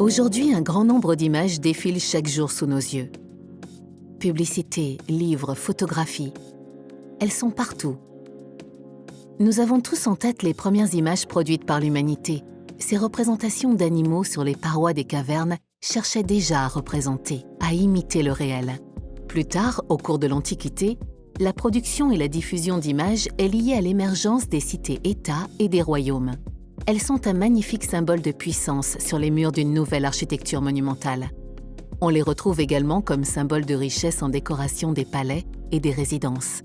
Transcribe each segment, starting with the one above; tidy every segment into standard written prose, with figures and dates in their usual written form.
Aujourd'hui, un grand nombre d'images défilent chaque jour sous nos yeux. Publicités, livres, photographies, elles sont partout. Nous avons tous en tête les premières images produites par l'humanité. Ces représentations d'animaux sur les parois des cavernes cherchaient déjà à représenter, à imiter le réel. Plus tard, au cours de l'Antiquité, la production et la diffusion d'images est liée à l'émergence des cités-États et des royaumes. Elles sont un magnifique symbole de puissance sur les murs d'une nouvelle architecture monumentale. On les retrouve également comme symbole de richesse en décoration des palais et des résidences.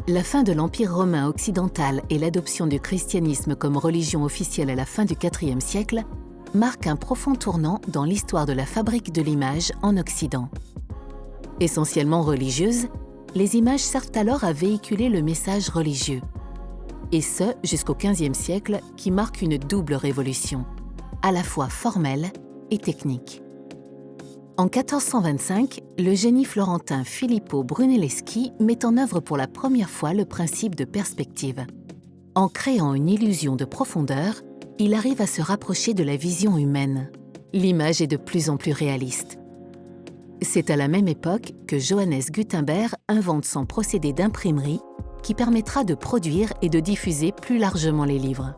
La fin de l'Empire romain occidental et l'adoption du christianisme comme religion officielle à la fin du IVe siècle marquent un profond tournant dans l'histoire de la fabrique de l'image en Occident. Essentiellement religieuses, les images servent alors à véhiculer le message religieux. Et ce, jusqu'au XVe siècle, qui marque une double révolution, à la fois formelle et technique. En 1425, le génie florentin Filippo Brunelleschi met en œuvre pour la première fois le principe de perspective. En créant une illusion de profondeur, il arrive à se rapprocher de la vision humaine. L'image est de plus en plus réaliste. C'est à la même époque que Johannes Gutenberg invente son procédé d'imprimerie qui permettra de produire et de diffuser plus largement les livres.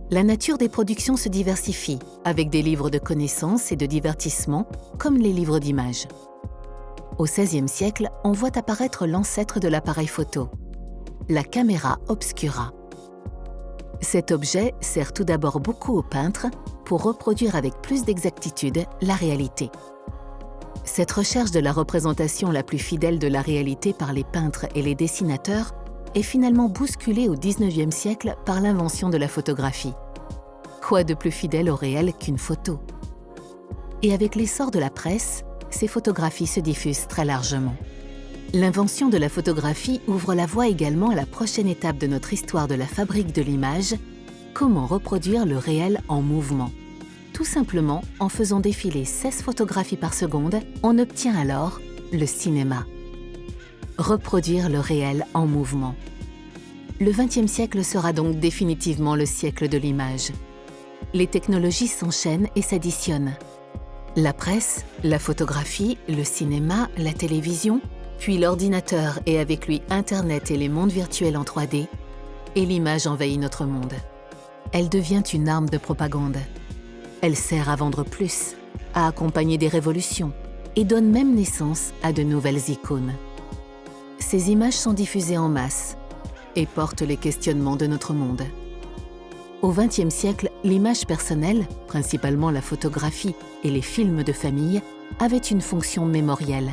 La nature des productions se diversifie, avec des livres de connaissances et de divertissement, comme les livres d'images. Au XVIe siècle, on voit apparaître l'ancêtre de l'appareil photo, la camera obscura. Cet objet sert tout d'abord beaucoup aux peintres pour reproduire avec plus d'exactitude la réalité. Cette recherche de la représentation la plus fidèle de la réalité par les peintres et les dessinateurs est finalement bousculée au XIXe siècle par l'invention de la photographie. Quoi de plus fidèle au réel qu'une photo? Et avec l'essor de la presse, ces photographies se diffusent très largement. L'invention de la photographie ouvre la voie également à la prochaine étape de notre histoire de la fabrique de l'image, comment reproduire le réel en mouvement. Tout simplement, en faisant défiler 16 photographies par seconde, on obtient alors le cinéma. Reproduire le réel en mouvement. Le XXe siècle sera donc définitivement le siècle de l'image. Les technologies s'enchaînent et s'additionnent. La presse, la photographie, le cinéma, la télévision, puis l'ordinateur et avec lui Internet et les mondes virtuels en 3D, et l'image envahit notre monde. Elle devient une arme de propagande. Elle sert à vendre plus, à accompagner des révolutions et donne même naissance à de nouvelles icônes. Ces images sont diffusées en masse et portent les questionnements de notre monde. Au XXe siècle, l'image personnelle, principalement la photographie et les films de famille, avait une fonction mémorielle.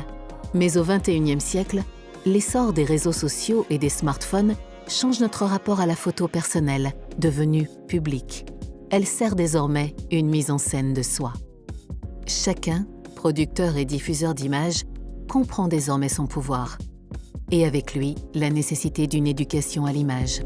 Mais au XXIe siècle, l'essor des réseaux sociaux et des smartphones change notre rapport à la photo personnelle, devenue publique. Elle sert désormais une mise en scène de soi. Chacun, producteur et diffuseur d'images, comprend désormais son pouvoir. Et avec lui, la nécessité d'une éducation à l'image.